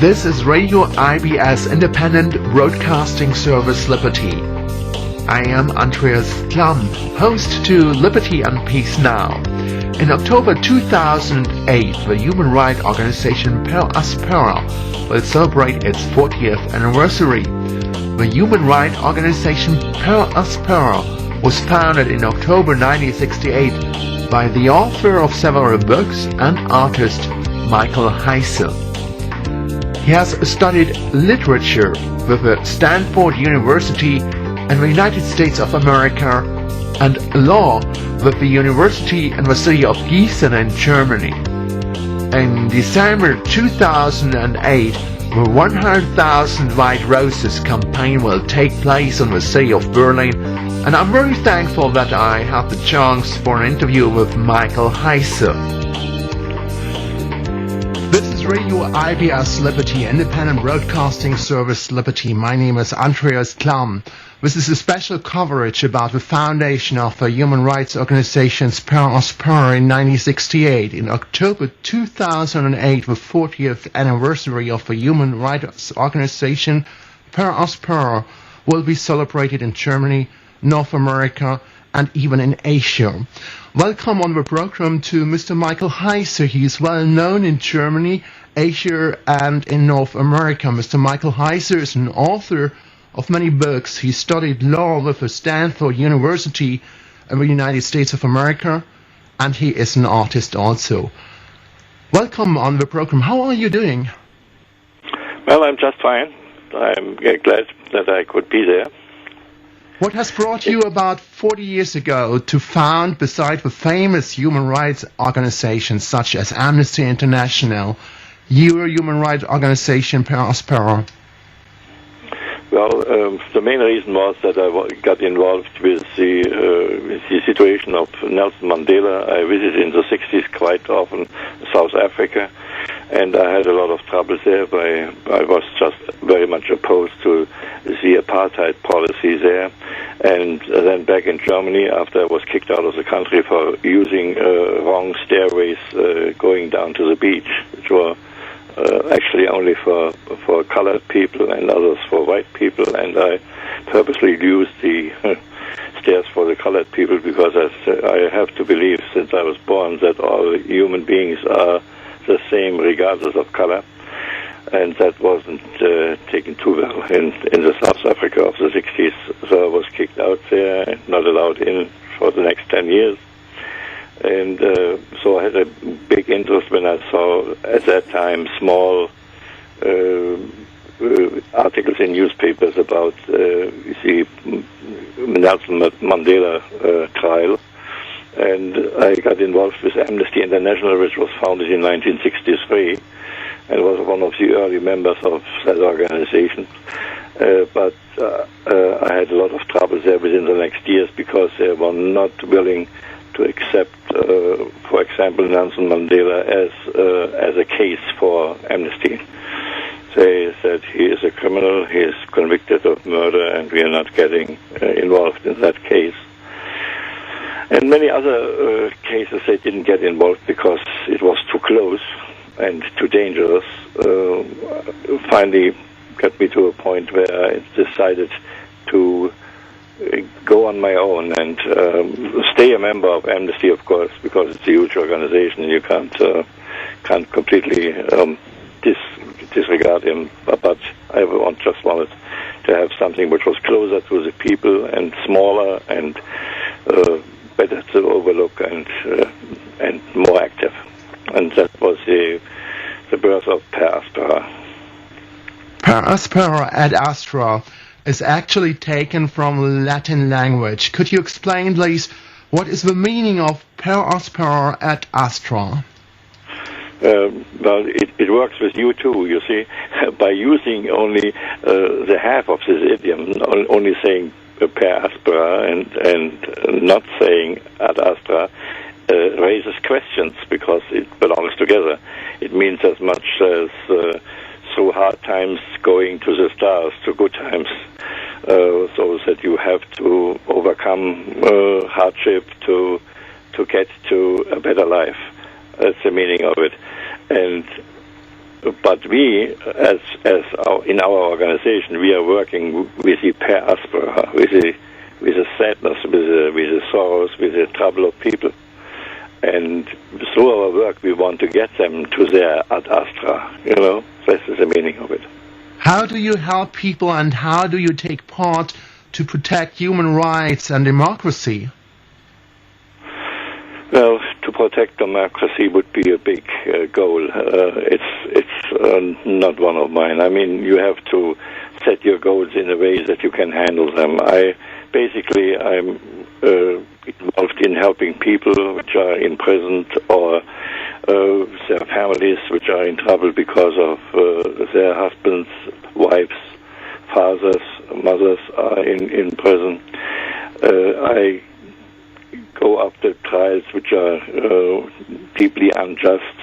This is Radio IBS Independent Broadcasting Service Liberty. I am Andreas Klamm, host to Liberty and Peace Now. In October 2008, the human rights organization Per Aspera will celebrate its 40th anniversary. The human rights organization Per Aspera was founded in October 1968 by the author of several books and artist Michael Heise. He has studied literature with the Stanford University in the United States of America and law with the university in the city of Giessen in Germany. In December 2008, the 100,000 White Roses campaign will take place in the city of Berlin, and I'm very thankful that I had the chance for an interview with Michael Heise. This is Radio IBS Liberty, Independent Broadcasting Service Liberty. My name is Andreas Klamm. This is a special coverage about the foundation of the human rights organization Per Aspera in 1968. In October 2008, the 40th anniversary of the human rights organization Per Aspera will be celebrated in Germany, North America, and even in Asia. Welcome on the program to Mr. Michael Heise. He is well known in Germany, Asia, and in North America. Mr. Michael Heise is an author of many books. He studied law with the Stanford University in the United States of America, and he is an artist also. Welcome on the program. How are you doing? Well, I'm just fine. I'm glad that I could be there. What has brought you about 40 years ago to found, beside the famous human rights organizations such as Amnesty International, your human rights organization Per Aspera? Well, the main reason was that I got involved with the situation of Nelson Mandela. I visited in the 60s quite often South Africa, and I had a lot of trouble there. I was just very much opposed to the apartheid policy there. And then back in Germany, after I was kicked out of the country for using wrong stairways going down to the beach, which were actually only for colored people and others for white people, and I purposely used the stairs for the colored people because I have to believe, since I was born, that all human beings are the same regardless of color. And that wasn't taken too well in the South Africa of the 60s. So I was kicked out there and not allowed in for the next 10 years. And so I had a big interest when I saw, at that time, small articles in newspapers about the Nelson Mandela trial. And I got involved with Amnesty International, which was founded in 1963. And was one of the early members of that organization. But I had a lot of trouble there within the next years because they were not willing to accept, for example, Nelson Mandela as a case for Amnesty. They said he is a criminal, he is convicted of murder, and we are not getting involved in that case. And many other cases they didn't get involved because it was too close and too dangerous. Finally got me to a point where I decided to go on my own and stay a member of Amnesty, of course, because it's a huge organization and you can't completely disregard him. But I just wanted to have something which was closer to the people and smaller and better to overlook and more active. And that was the birth of Per Aspera. Per Aspera ad Astra is actually taken from Latin language. Could you explain, please, what is the meaning of Per Aspera ad Astra? Well, it works with you too, you see. By using only the half of this idiom, only saying Per Aspera and not saying ad Astra, raises questions because it belongs together. It means as much as through hard times going to the stars, to good times, so that you have to overcome hardship to get to a better life. That's the meaning of it. And But we, in our organization, we are working with the Per Aspera, with the sadness, with the sorrows, with the trouble of people. And through our work, we want to get them to their ad astra. This is the meaning of it. How do you help people, and how do you take part to protect human rights and democracy? Well, to protect democracy would be a big goal. It's not one of mine. I mean, you have to set your goals in a way that you can handle them. I'm involved in helping people which are imprisoned, or their families which are in trouble because of their husbands, wives, fathers, mothers are in prison. I go after trials which are deeply unjust.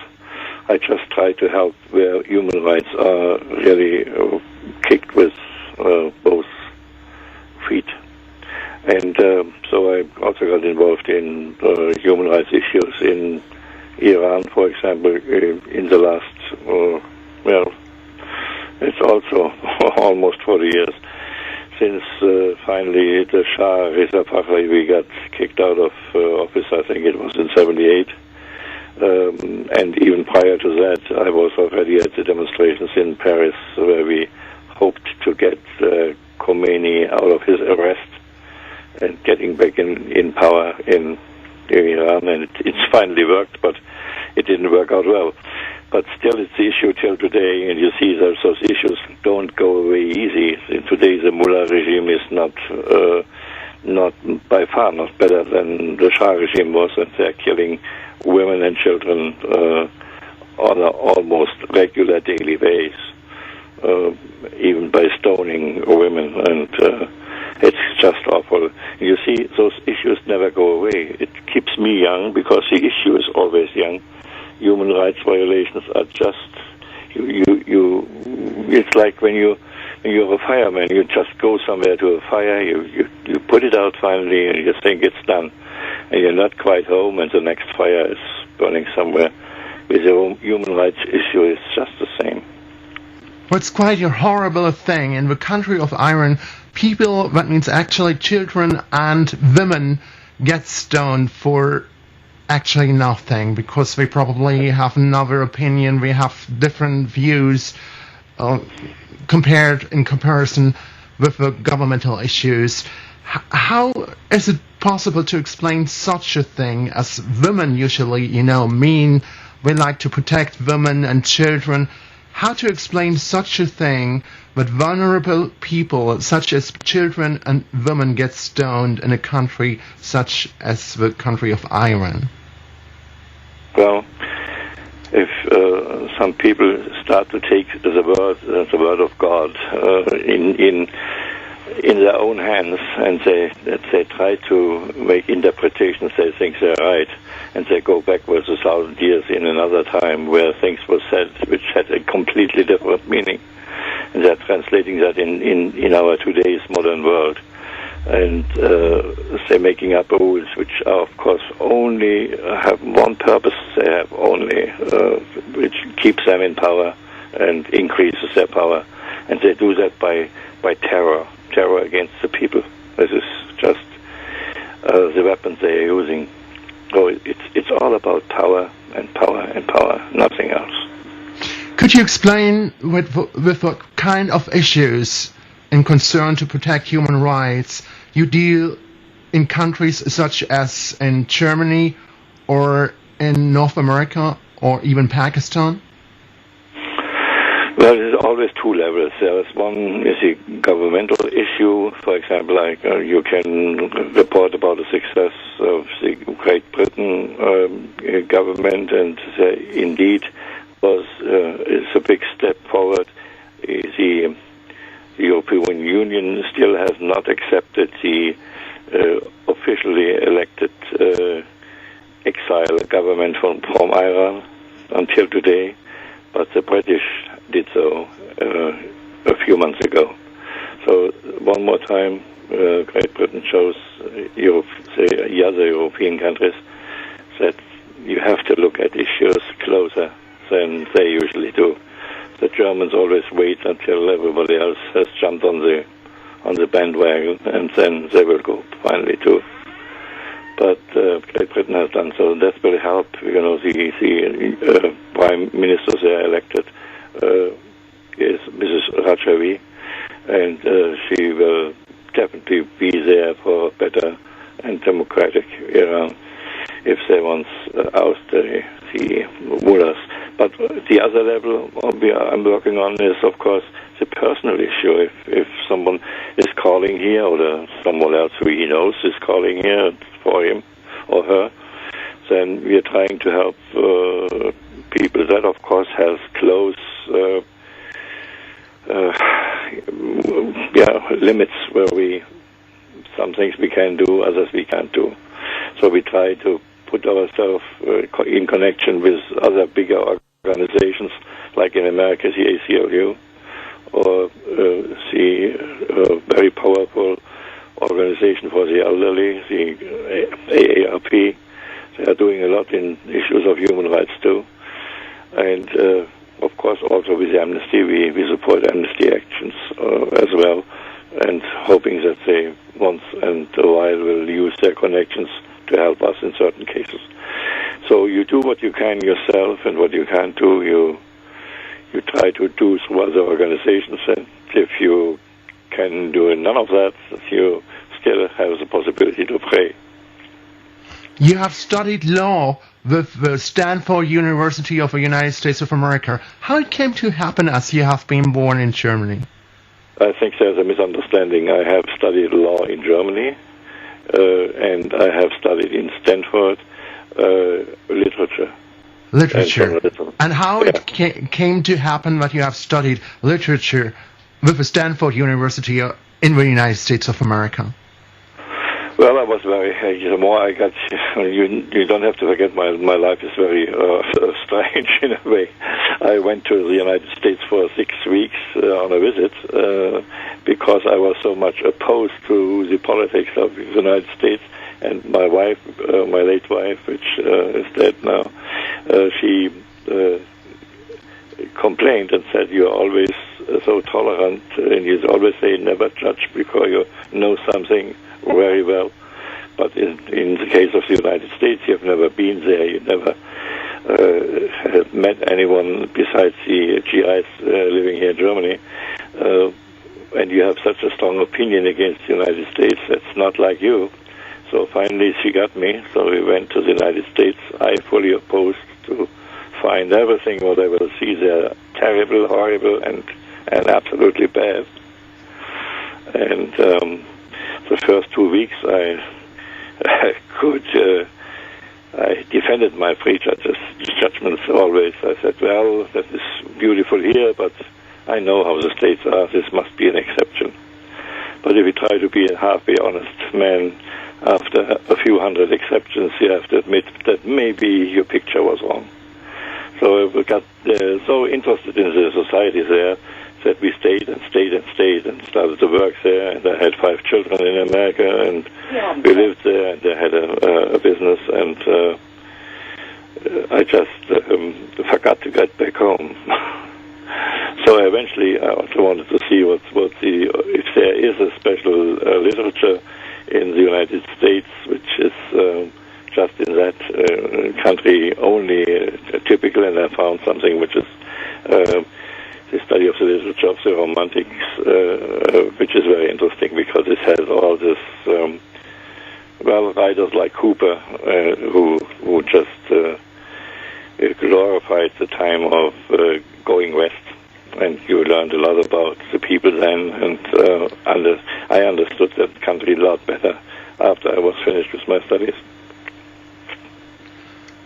I just try to help where human rights are really kicked with both feet. And so I also got involved in human rights issues in Iran, for example, in the last, it's also almost 40 years since finally the Shah Reza Pahlavi got kicked out of office. I think it was in 78. And even prior to that, I was already at the demonstrations in Paris where we hoped to get Khomeini out of his arrest and getting back in power in Iran. And it's finally worked, but it didn't work out well. But still, it's the issue till today, and you see those issues don't go away easy. Today, the Mullah regime is not by far not better than the Shah regime was, and they're killing women and children on an almost regular daily basis, even by stoning women, and it's just awful. You see, those issues never go away. It keeps me young because the issue is always young. Human rights violations are just it's like when you're a fireman, you just go somewhere to a fire, you put it out finally, and you think it's done, and you're not quite home, and the next fire is burning somewhere. With the human rights issue, it's just the same. Well, it's quite a horrible thing. In the country of Iran, people, that means actually children and women, get stoned for actually nothing, because they probably have another opinion, they have different views in comparison with the governmental issues. How is it possible to explain such a thing, as women usually, mean we like to protect women and children? How to explain such a thing that vulnerable people, such as children and women, get stoned in a country such as the country of Iran? Well, if some people start to take the word of God in their own hands, and they try to make interpretations, they think they're right, and they go backwards 1,000 years in another time where things were said which had a completely different meaning, and they're translating that in our today's modern world. And they're making up rules which are, of course, only have one purpose. They have only which keeps them in power and increases their power, and they do that by terror against the people. This is just the weapons they are using. So it's all about power and power and power, nothing else. Could you explain with what kind of issues in concern to protect human rights you deal in countries such as in Germany or in North America or even Pakistan? Well, there's always two levels. There is one is a governmental issue. For example, like you can report about the success of the Great Britain government, and indeed is a big step forward. The European Union still has not accepted the officially elected exile government from Iran until today, but the British did so a few months ago. So one more time, Great Britain shows the other European countries that you have to look at issues closer than they usually do. the Germans always wait until everybody else has jumped on the bandwagon, and then they will go finally too. But Great Britain has done so, and that will help. You know, the prime minister there elected is Mrs. Rajavi, and she will definitely be there for a better and democratic era if they want oust the rulers. But the other level I'm working on is, of course, the personal issue. If someone is calling here, or someone else who he knows is calling here for him or her, then we are trying to help people. That, of course, has close limits where some things we can do, others we can't do. So we try to put ourselves in connection with other bigger organizations, like in America, the ACLU, or the very powerful organization for the elderly, the AARP. They are doing a lot in issues of human rights too. And of course, also with Amnesty, we support Amnesty actions as well, and hoping that they once and a while will use their connections to help us in certain cases. So you do what you can yourself, and what you can't do, you try to do through other organizations. And if you can do none of that, you still have the possibility to pray. You have studied law with the Stanford University of the United States of America. How it came to happen as you have been born in Germany? I think there's a misunderstanding. I have studied law in Germany, and I have studied in Stanford literature. Literature. And how it came to happen that you have studied literature with the Stanford University in the United States of America? Well, I was very. The more I got, you don't have to forget. My life is very strange in a way. I went to the United States for 6 weeks on a visit because I was so much opposed to the politics of the United States. And my wife, my late wife, which is dead now, she complained and said, "You're always so tolerant, and you always say never judge because you know something very well. But in the case of the United States, you've never been there. You never have met anyone besides the GIs living here in Germany. And you have such a strong opinion against the United States. That's not like you." So finally she got me. So we went to the United States. I fully opposed to find everything what I will see there terrible, horrible, and absolutely bad. And the first 2 weeks I defended my judgments always. I said, well, that is beautiful here, but I know how the states are. This must be an exception. But if you try to be a halfway honest man, after a few hundred exceptions, you have to admit that maybe your picture was wrong. So we got so interested in the society there that we stayed and started to work there. And I had 5 children in America, and we lived there, and I had a business, and I just forgot to get back home. So eventually I also wanted to see if there is a special literature in the United States, which is just in that country only typical, and I found something which is the study of the literature of the Romantics, which is very interesting because it has all this, writers like Cooper, who just glorified the time of going west. And you learned a lot about the people then, and I understood that country a lot better after I was finished with my studies.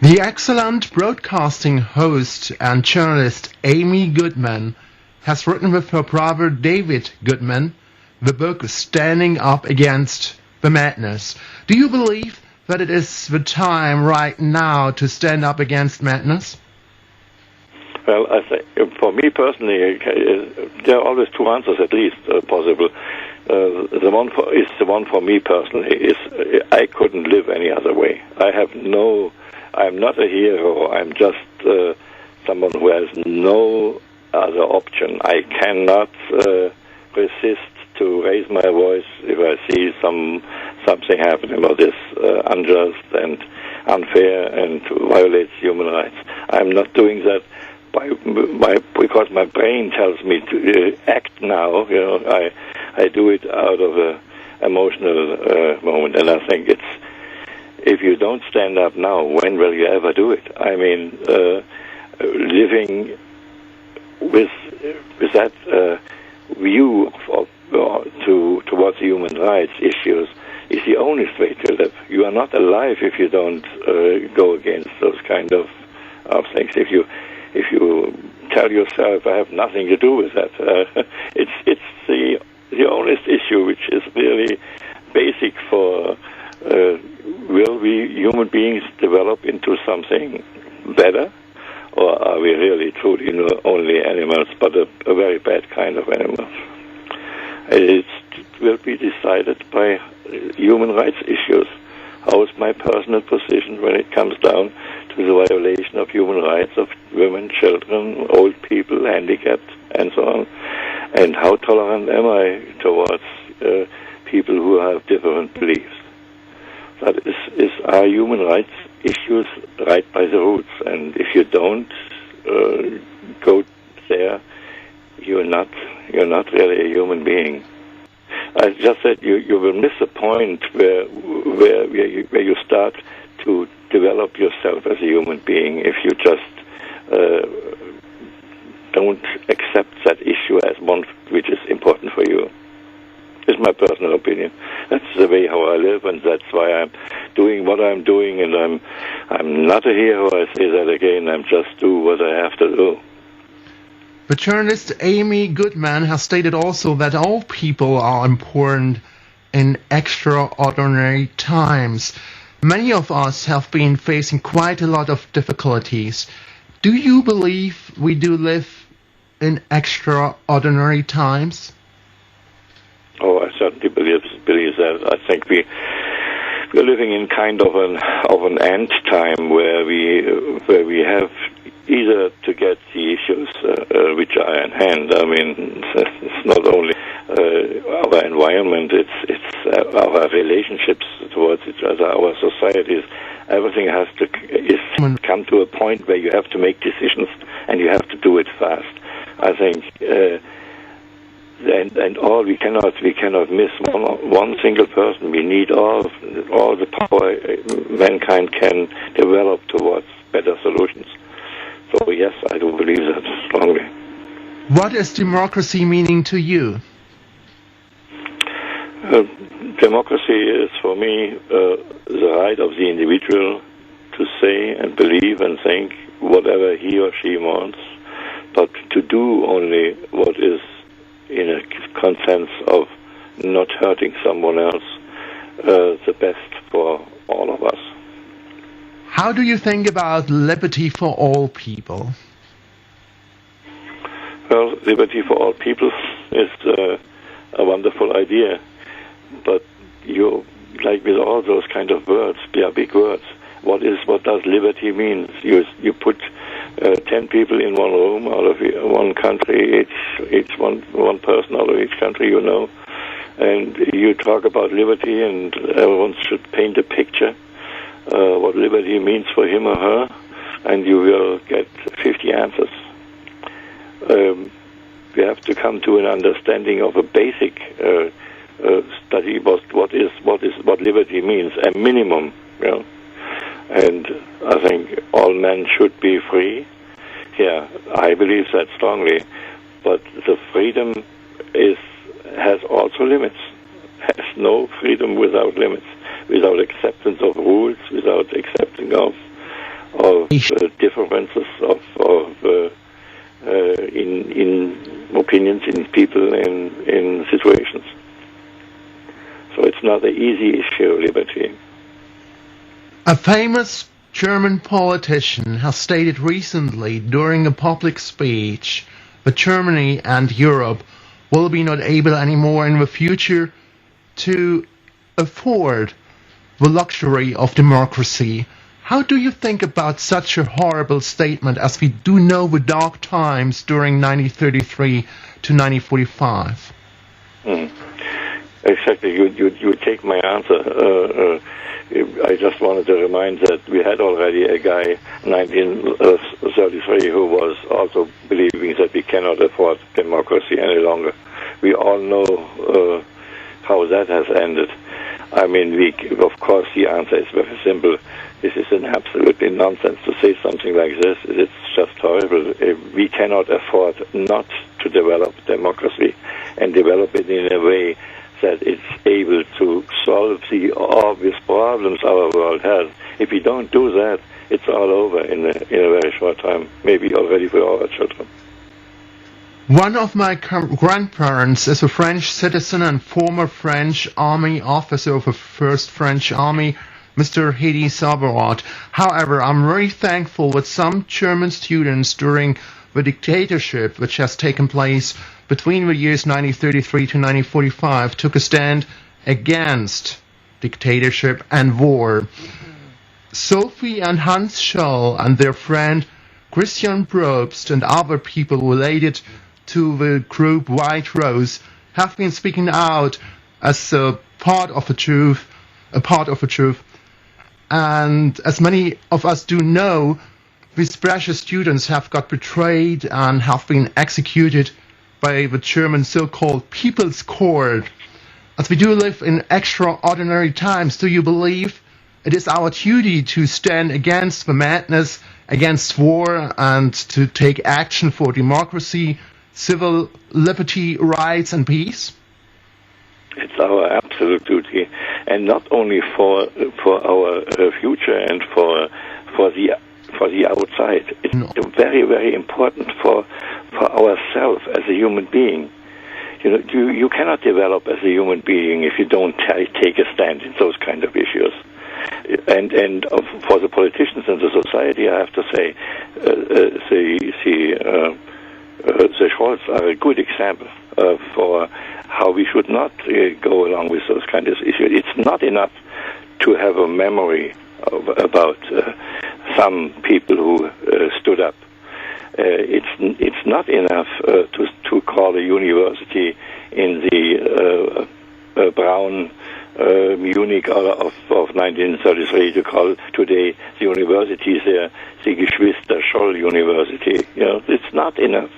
The excellent broadcasting host and journalist Amy Goodman has written with her brother David Goodman the book Standing Up Against the Madness. Do you believe that it is the time right now to stand up against madness? Well, I think for me personally, there are always 2 answers at least possible. The one for me personally is I couldn't live any other way. I'm not a hero. I'm just someone who has no other option. I cannot resist to raise my voice if I see something happening about this unjust and unfair and violates human rights. I'm not doing that because my brain tells me to act now. You know, I do it out of a emotional moment, and I think if you don't stand up now, when will you ever do it? I mean, living with that view towards human rights issues is the only way to live. You are not alive if you don't go against those kind of things. If you tell yourself, I have nothing to do with that, it's the only issue which is really basic for will we human beings develop into something better, or are we really truly only animals, but a very bad kind of animals? It will be decided by human rights issues. How is my personal position when it comes down to the violation of human rights of women, children, old people, handicapped, and so on? And how tolerant am I towards people who have different beliefs? That are human rights issues right by the roots, and if you don't go there, you're not really a human being. I just said you will miss a point where you start to develop yourself as a human being if you just don't accept that issue as one which is important for you. It's my personal opinion. That's the way how I live, and that's why I'm doing what I'm doing, and I'm not a hero, I say that again. I'm just do what I have to do. But journalist Amy Goodman has stated also that all people are important in extraordinary times. Many of us have been facing quite a lot of difficulties. Do you believe we do live in extraordinary times? Oh, I certainly believe that. I think we're living in kind of an end time where we have either to get the issues which are in hand. I mean, it's not only our environment; it's our relationships towards each other, our societies. Everything has to come to a point where you have to make decisions, and you have to do it fast. I think. And all we cannot miss one single person. We need all the power mankind can develop towards better solutions. So yes, I do believe that strongly. What is democracy meaning to you? Democracy is for me the right of the individual to say and believe and think whatever he or she wants, but to do only what is in a consensus of not hurting someone else, the best for all of us. How do you think about liberty for all people? Well, liberty for all people is a wonderful idea, but like with all those kind of words, they are big words. What does liberty mean? You put 10 people in one room out of one country, each one person out of each country, and you talk about liberty, and everyone should paint a picture what liberty means for him or her, and you will get 50 answers. We have to come to an understanding of a basic study what liberty means, a minimum, And I think all men should be free. Yeah, I believe that strongly. But the freedom has also limits. Has no freedom without limits, without acceptance of rules, without accepting of differences in opinions in people in situations. So it's not an easy issue, liberty. A famous German politician has stated recently during a public speech that Germany and Europe will be not able anymore in the future to afford the luxury of democracy. How do you think about such a horrible statement, as we do know the dark times during 1933 to 1945? Exactly. You take my answer. I just wanted to remind that we had already a guy, 1933, who was also believing that we cannot afford democracy any longer. We all know how that has ended. I mean, of course, the answer is very simple. This is an absolutely nonsense to say something like this. It's just horrible. We cannot afford not to develop democracy and develop it in a way that it's able to solve the obvious problems our world has. If we don't do that, it's all over in a very short time, maybe already for our children. One of my grandparents is a French citizen and former French army officer of the First French Army, Mr. Heise. However, I'm very thankful that some German students during the dictatorship which has taken place between the years 1933 to 1945 took a stand against dictatorship and war. Sophie and Hans Scholl and their friend Christian Probst and other people related to the group White Rose have been speaking out as a part of the truth, and as many of us do know, these precious students have got betrayed and have been executed by the German so-called People's Court. As we do live in extraordinary times, do you believe it is our duty to stand against the madness, against war, and to take action for democracy, civil liberty, rights, and peace? It's our absolute duty, and not only for our future and for the outside. It's very, very important for ourselves as a human being. You cannot develop as a human being if you don't take a stand in those kind of issues. And for the politicians and the society, I have to say, the Scholz are a good example for how we should not go along with those kind of issues. It's not enough to have a memory about some people who stood up. It's not enough to call a university in the brown Munich of 1933 to call today the university the Geschwister Scholl University. It's not enough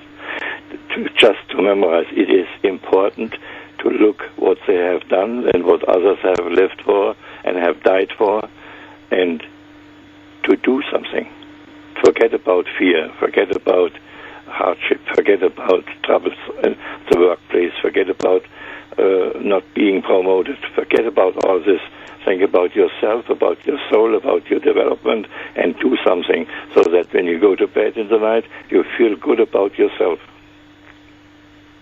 to memorize. It is important to look what they have done and what others have lived for and have died for, and to do something. Forget about fear, forget about hardship, forget about troubles in the workplace, forget about not being promoted, forget about all this. Think about yourself, about your soul, about your development, and do something so that when you go to bed in the night, you feel good about yourself.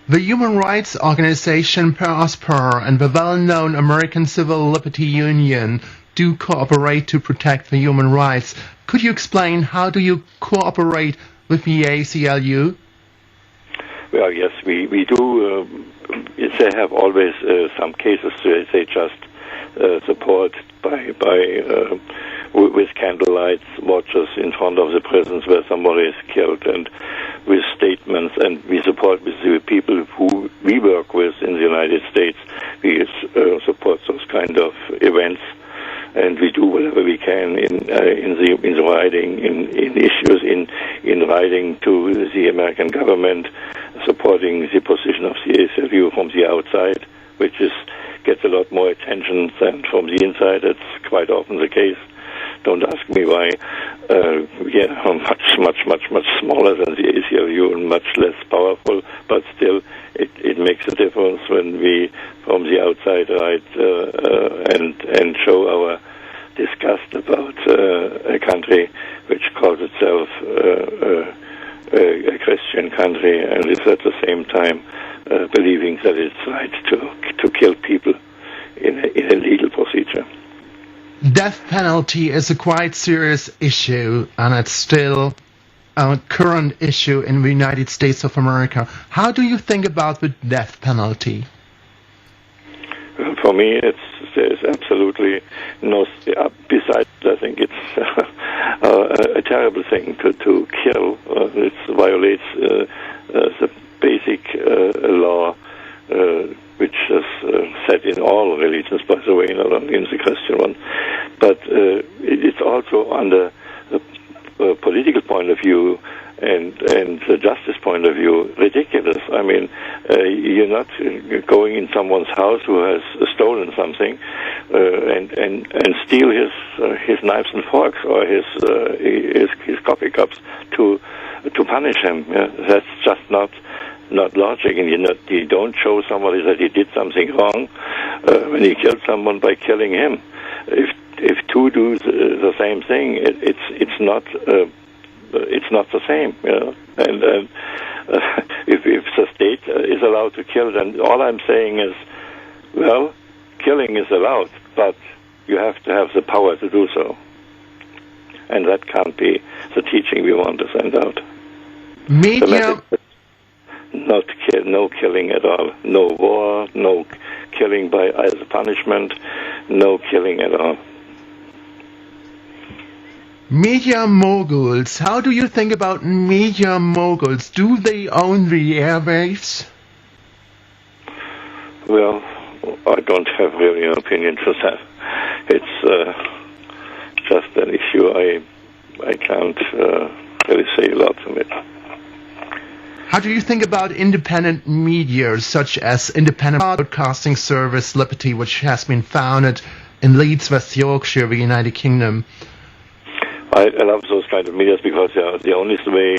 The human rights organization Per Aspera and the well-known American Civil Liberty Union do cooperate to protect the human rights. Could you explain how do you cooperate with the ACLU? Well, yes, we do. They have always some cases they just support with candlelight watches in front of the prisons where somebody is killed, and with statements, and we support with the people who we work with in the United States. We support those kind of events, and we do whatever we can in the writing, in issues, in writing to the American government, supporting the position of the ACLU from the outside, which gets a lot more attention than from the inside. That's quite often the case. Don't ask me why. Much smaller than the ACLU and much less powerful, but still it makes a difference when we, from the outside, write and show our disgust about a country which calls itself a Christian country and is at the same time believing that it's right to kill people in a legal procedure. Death penalty is a quite serious issue, and it's still a current issue in the United States of America. How do you think about the death penalty? For me, it's there is absolutely no. Besides, I think it's a terrible thing to kill. It violates the basic law, which is set in all religions, by the way, not only in the Christian one. But it's also under the political point of view and the justice point of view ridiculous. I mean, you're not going in someone's house who has stolen something and steal his knives and forks or his coffee cups to punish him. Yeah? That's just not logic, and you don't show somebody that he did something wrong when he killed someone by killing him. If two do the same thing, it's not the same. You know? And if the state is allowed to kill, then all I'm saying is, well, killing is allowed, but you have to have the power to do so, and that can't be the teaching we want to send out. Media. No killing at all. No war, no killing by either punishment, no killing at all. Media moguls. How do you think about media moguls? Do they own the airwaves? Well, I don't have really an opinion to that. It's just an issue I can't really say a lot from it. How do you think about independent media, such as independent broadcasting service Liberty, which has been founded in Leeds, West Yorkshire, the United Kingdom? I love those kind of media because they are the only way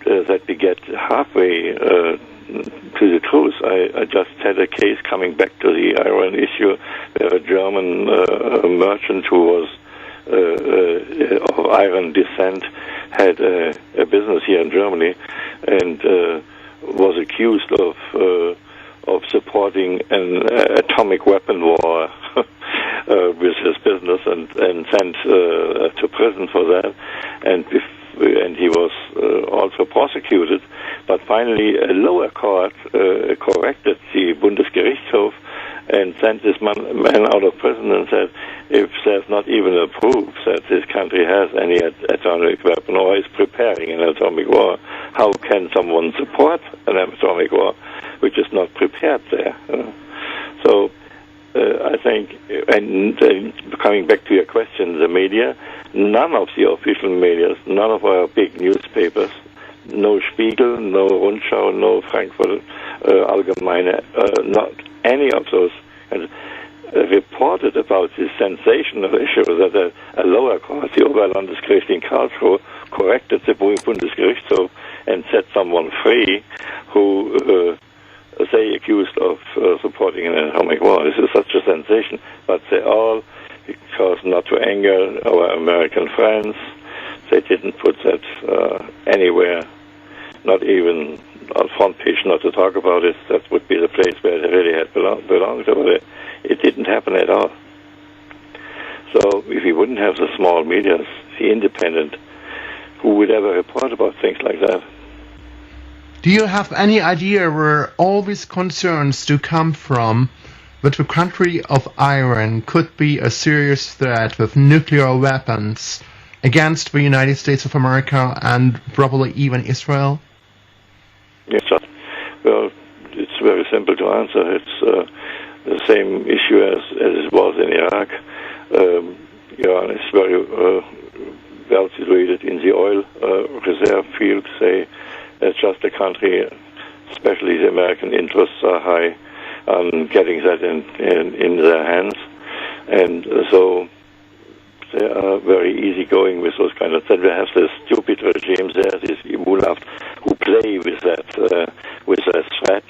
that we get halfway to the truth. I just had a case coming back to the Iran issue where a German merchant who was of Iran descent had a business here in Germany and was accused of supporting an atomic weapon war with his business and sent to prison for that, and he was also prosecuted. But finally, a lower court corrected the Bundesgerichtshof and sent this man out of prison and said, if there's not even a proof that this country has any atomic weapon or is preparing an atomic war, how can someone support an atomic war which is not prepared there? So I think, and coming back to your question, the media, none of the official media, none of our big newspapers, no Spiegel, no Rundschau, no Frankfurt Allgemeine, not any of those reported about this sensational issue that a lower court, the Oberlandesgericht in Karlsruhe, corrected the Bundesgerichtshof and set someone free who they accused of supporting an atomic war. This is such a sensation, but they all, because not to anger our American friends, they didn't put that anywhere, not even on front page, not to talk about it. That would be the place where it really had belonged over there. It didn't happen at all. So if we wouldn't have the small media, the independent, who would ever report about things like that? Do you have any idea where all these concerns do come from that the country of Iran could be a serious threat with nuclear weapons against the United States of America and probably even Israel? Yes, well, it's very simple to answer. It's the same issue as it was in Iraq. Iran is very well situated in the oil reserve field, say. It's just a country, especially the American interests are high on getting that in their hands. And so they are very easygoing with those kind of things. We have this stupid regimes there, these Mulafs, who play with that threat.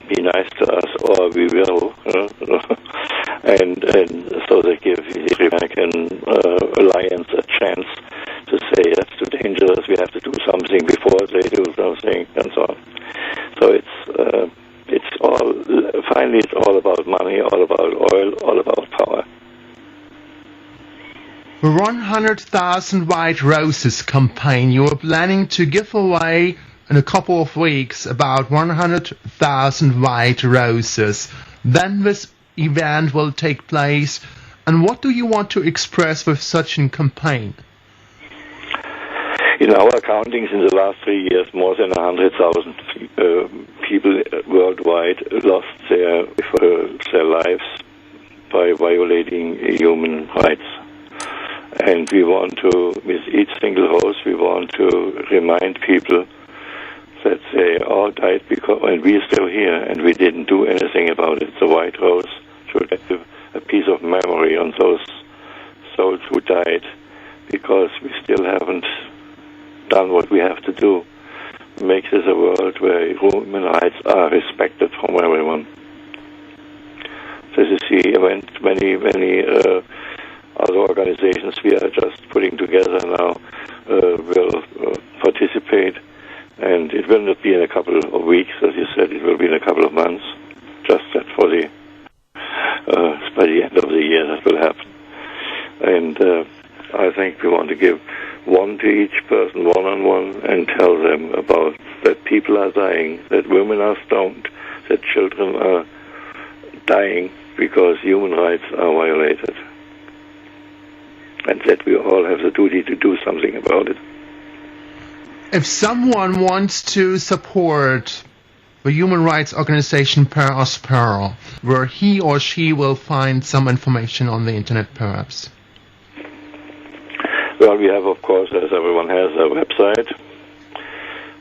Be nice to us or we will. And so they give the American alliance a chance to say that's too dangerous, we have to do something before they do something, and so on. So finally it's all about money, all about oil, all about power. The 100,000 White Roses campaign, you are planning to give away in a couple of weeks about 100,000 white roses. Then this event will take place? And what do you want to express with such a campaign? In our accountings in the last 3 years, more than 100,000 people worldwide lost their lives by violating human rights. And we want to, with each single rose, we want to remind people that they all died because, and we're still here, and we didn't do anything about it. The white rose should have a piece of memory on those souls who died, because we still haven't done what we have to do. Make this a world where human rights are respected from everyone. This is the event many other organizations we are just putting together now will participate, and it will not be in a couple of weeks, as you said, it will be in a couple of months, just that for the by the end of the year that will happen. And I think we want to give one to each person, one-on-one, and tell them about that people are dying, that women are stoned, that children are dying because human rights are violated, and that we all have the duty to do something about it. If someone wants to support the human rights organization Per Aspera, where he or she will find some information on the internet perhaps? Well, we have, of course, as everyone has, a website.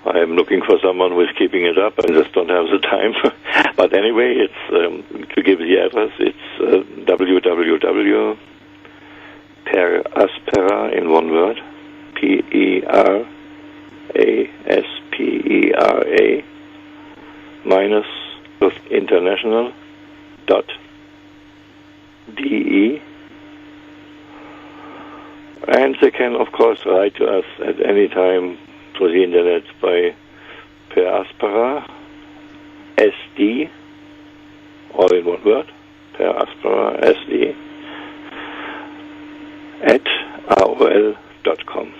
I am looking for someone who is keeping it up. I just don't have the time. But anyway, it's to give the address, it's www.PerAspera, in one word, PerAspera minus international.de. And they can, of course, write to us at any time through the internet by Per Aspera, SD, all in one word, Per Aspera, SD, at AOL.com.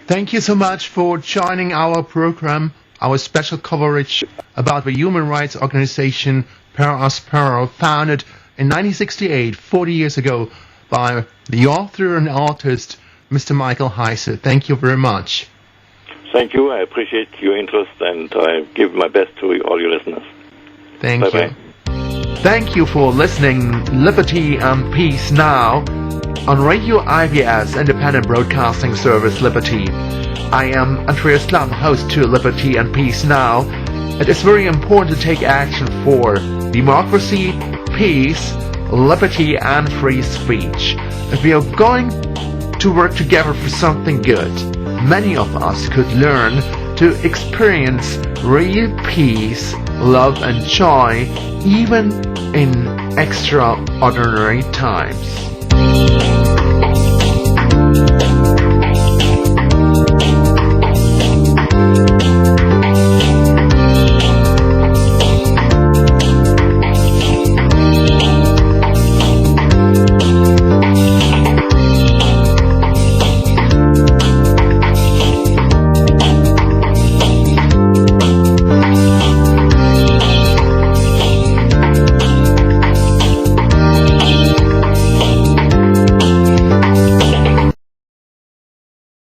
Thank you so much for joining our program, our special coverage about the human rights organization Per Aspera, founded in 1968, 40 years ago, by the author and artist, Mr. Michael Heise. Thank you very much. Thank you. I appreciate your interest, and I give my best to all your listeners. Thank Bye-bye. you. Thank you for listening Liberty and Peace Now on Radio IBS Independent Broadcasting Service Liberty. I am Andreas Klamm, host to Liberty and Peace Now. It is very important to take action for democracy, peace, liberty and free speech. If we are going to work together for something good, many of us could learn to experience real peace, love and joy even in extraordinary times.